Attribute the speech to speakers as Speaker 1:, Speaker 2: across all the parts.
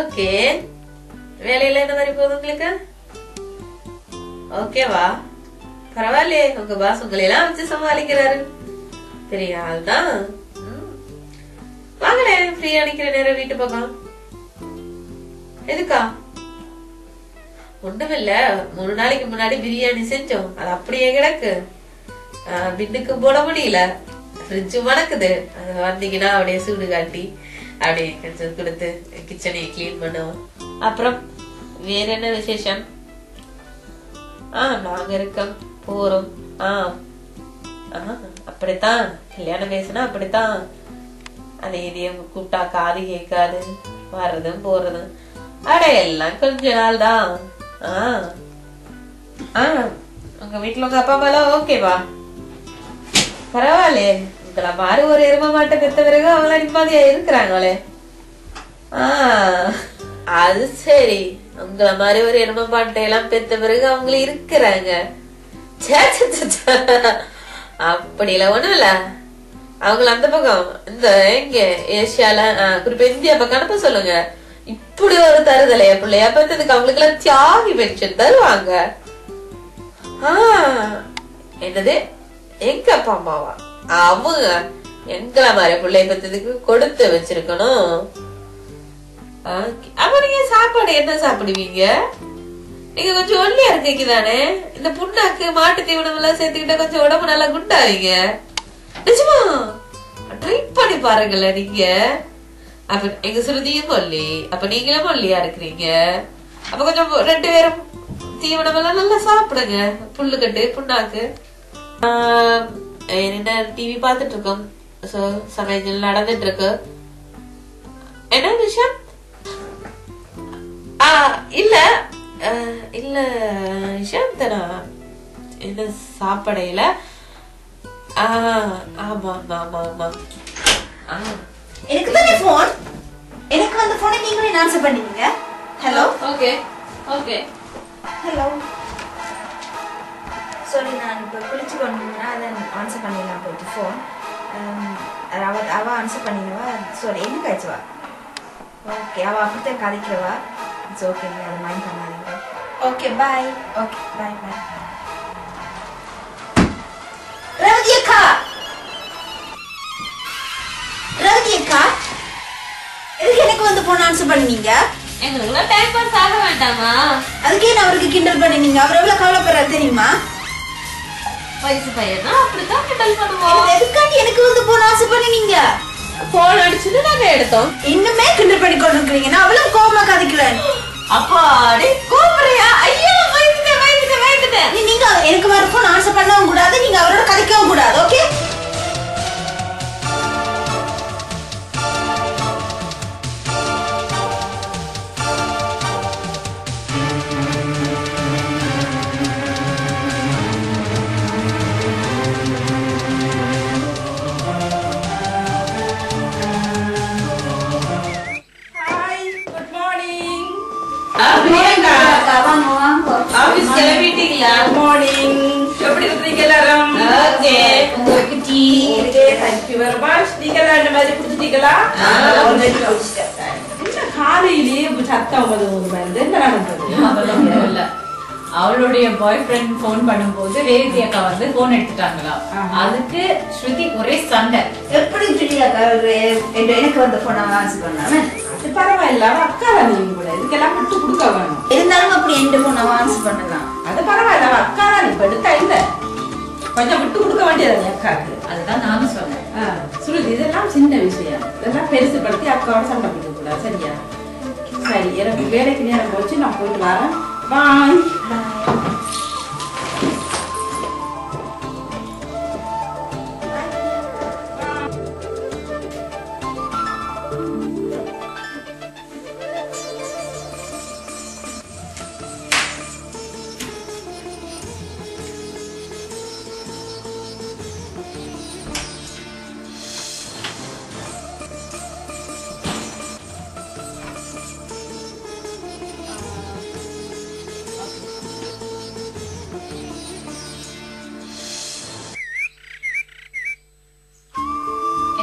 Speaker 1: Okay. வேலையில என்ன மாதிரி போகுது உங்களுக்கு? ஓகேவா? பரவாயில்லையே, உங்க பாஸ் உங்களை எல்லாம் வச்சு சமாளிக்கிறாரு. பெரிய ஆள் தான். வாங்களே, ஃப்ரீயா நிக்கிற நேரம் வீட்டு பக்கம். எதுக்கா? ஒண்ணுமில்ல, 3 நாளைக்கு முன்னாடி பிரியாணி செஞ்சோம், அது அப்படியே கிடக்கு. பின்னுக்கு போட முடியல, ஃப்ரிட்ஜ் மணக்குது. அது வந்தீங்கன்னா அப்படியே சூடு காட்டி அப்படியே கொஞ்சம் கொடுத்து கிச்சனை கிளீன் பண்ணுவோம். அப்புறம் வேற என்ன விசேஷம்? நாங்க இருக்கோம், போறோம். அப்படித்தான் கல்யாணம் பேசுனா அப்படித்தான். அதே இதையும் கூப்பிட்டா காது கேட்காது, வர்றதும் போறதும். அட எல்லாம் கொஞ்ச நாள் தான். உங்க வீட்டுல உங்க அப்பா அம்மா எல்லாம் ஓகேவா? பரவாயில்லையே, உங்களை மாதிரி ஒரு எரும மாட்டை பெத்த பிறகு அவங்கள நிம்மதியா இருக்கிறாங்களே. அது சரி, உங்களை மாதிரி ஒரு எரும மாட்டை எல்லாம் பெத்த பிறகு அவங்கள இருக்கிறாங்க. அப்படி இல்ல, ஒண்ணும் இல்ல. அவங்கள அந்த பக்கம் இந்த எங்க ஏசியால குறிப்பா இந்தியா பக்கம் அனுப்ப சொல்லுங்க. இப்படி ஒரு தருதலையா பிள்ளையா பத்ததுக்கு அவங்களுக்கு எல்லாம் தியாகி பென்ஷன் தருவாங்க. என்னது, எங்க அப்பா அம்மாவா? அவங்க எங்கள மாதிரி பிள்ளைய பத்ததுக்கு கொடுத்து வச்சிருக்கணும். அப்ப நீங்க சாப்பாடு என்ன சாப்பிடுவீங்க? நீங்க கொஞ்சம் ஒல்லியா இருக்கீங்க தானே, இந்த புண்ணாக்கு மாட்டு தீவனம் எல்லாம் சேர்த்துக்கிட்ட கொஞ்சம் உடம்பு நல்லா குண்டாவீங்க. நிஜமா ட்ரை பண்ணி பாருங்களேன் நீங்க. அப்ப எங்க சுருதியும் ஒல்லி, அப்ப நீங்களும் ஒல்லியா இருக்கிறீங்க. அப்ப கொஞ்சம் 2 பேரும் தீவனம் எல்லாம் நல்லா சாப்பிடுங்க, புல்லுக்கட்டு புண்ணாக்கு. என்ன டிவி பாத்துட்டு இருக்கோம், சமையல் நடந்துட்டு இருக்கு. என்ன விஷயம்? இல்ல இல்ல விஷயத்தனா இந்த சாப்பாடையில. ஆமா ஆமா ஆமா.
Speaker 2: எனக்கு தானே போன், எனக்கு அந்த போனை நீங்களே ஆன்சர் பண்ணீங்க. Hello.
Speaker 1: Okay okay.
Speaker 2: Hello. Sorry, நான் இப்போ குளிச்சு கொண்டேன்னா அதான் ஆன்சர் பண்ணிடலாம் போயிட்டு ஃபோன். அவ ஆன்சர் பண்ணிடுவா. சாரி, என்ன காய்ச்சுவா? ஓகே, அவள் அப்படித்தான் கதைக்கிறவா. இட்ஸ் ஓகே, நீங்கள் அதை மைண்ட் பண்ணாதீங்க. Okay bye. ஓகே பாய் பாய். ரவதி அக்கா, ரவதி அக்கா, எதுக்கு எனக்கு வந்து போன் ஆன்சர் பண்ணீங்க?
Speaker 1: எங்களுக்கு டைம் பாஸ் ஆக வேண்டாமா?
Speaker 2: அதுக்கே நான் அவருக்கு கிண்டல் பண்ணீங்க. அவர் எவ்வளவு கவலைப்படுறாரு தெரியுமா?
Speaker 1: வயசு பையனா அப்படித்தான் கிண்டல் பண்ணுவோம்.
Speaker 2: எதுக்காண்டி எனக்கு வந்து போன் ஆன்சர் பண்ணீங்க?
Speaker 1: போன் அடிச்சுட்டு நாங்க எடுத்தோம்.
Speaker 2: இன்னுமே கிண்டல் பண்ணி கொண்டு இருக்கிறீங்க. நான் அவ்வளவு கோபமா கதைக்கிறேன்.
Speaker 1: அப்பாடி கோபுறையா? ஐயோ, வயசுட்டேன் வயசுட்டேன் வயசுட்டேன்.
Speaker 2: நீங்க எனக்கு வர போன் ஆன்சர் பண்ணவும் கூடாது, நீங்க அவரோட கதைக்கவும் கூடாது. ஓகே?
Speaker 3: எப்படி இருக்கீங்க எல்லாரும்?
Speaker 2: உங்களுக்கு டீ இருக்கு.
Speaker 3: Thank you very much. நீங்க இந்த மாதிரி குடிச்சிட்டீங்களா? காலையிலேயே சத்தம் வருது. என்ன நடந்தது?
Speaker 4: அவளுடைய பாய் ஃப்ரெண்ட் போன் பண்ணும்போது ரேவதி அக்கா வந்து போன் எடுத்துட்டாங்களா, அதுக்கு ஸ்ருதி ஒரே சண்டை.
Speaker 2: எப்படி அக்கா எனக்கு வந்து போன ஆன்சர் பண்ணாம?
Speaker 3: அது பரவாயில்ல, அக்கா தான் நீங்க கூட இதுக்கெல்லாம் விட்டு கொடுக்க வேணும்.
Speaker 2: இருந்தாலும் அப்படி எந்த போன ஆன்சர் பண்ணலாம்.
Speaker 3: அது பரவாயில்ல, அக்கா தான் இப்ப எடுத்தா இல்ல, கொஞ்சம் விட்டு கொடுக்க வேண்டியது அக்காக்கு.
Speaker 4: அதுதான் நானும் சொன்னேன்.
Speaker 3: சுருதி, இதெல்லாம் சின்ன விஷயம், இதெல்லாம் பெருசுபடுத்தி அக்காவோட சண்டை பிடிக்க கூடாது. சரியா? சரி, எனக்கு வேலைக்கு நேரம் போச்சு, நான் போயிட்டு வரேன். பாய்.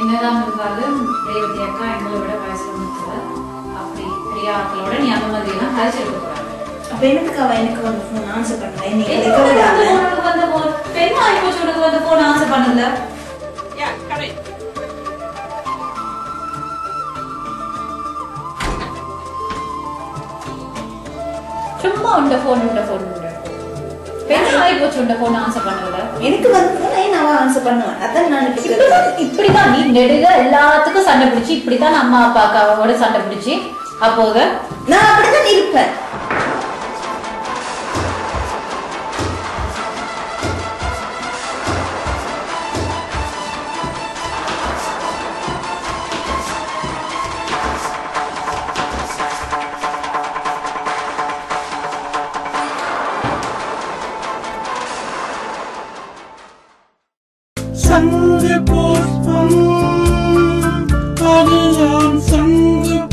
Speaker 4: என்னதான் இருந்தாலும் ரேவதி அக்கா எங்களை விட வயசுல முத்தவ. அப்படி பெரிய ஆக்களோட நீ அந்த மாதிரி எல்லாம் கழிச்சிருக்க கூடாது.
Speaker 2: அப்ப எனக்கு வந்து ஃபோன் ஆன்சர் பண்ணல.
Speaker 4: உனக்கு வந்து போன் பெண் ஆகி போச்சு. உனக்கு வந்து போன் ஆன்சர் பண்ணல. சும்மா உண்ட போன் பெண் ஆகி போச்சு. உண்ட போன் ஆன்சர் பண்ணல.
Speaker 2: எனக்கு வந்து போன் நான் ஆன்சர் பண்ணுவேன். அதான் நான்
Speaker 4: இப்படிதான் நீ நெடுக எல்லாத்துக்கும் சண்டை பிடிச்சி இப்படித்தான் அம்மா அப்பா அக்காவோட சண்டை பிடிச்சி அப்போது
Speaker 2: நான் அப்படிதான் இருப்பேன்.
Speaker 5: संग पुष्पम हरियां संग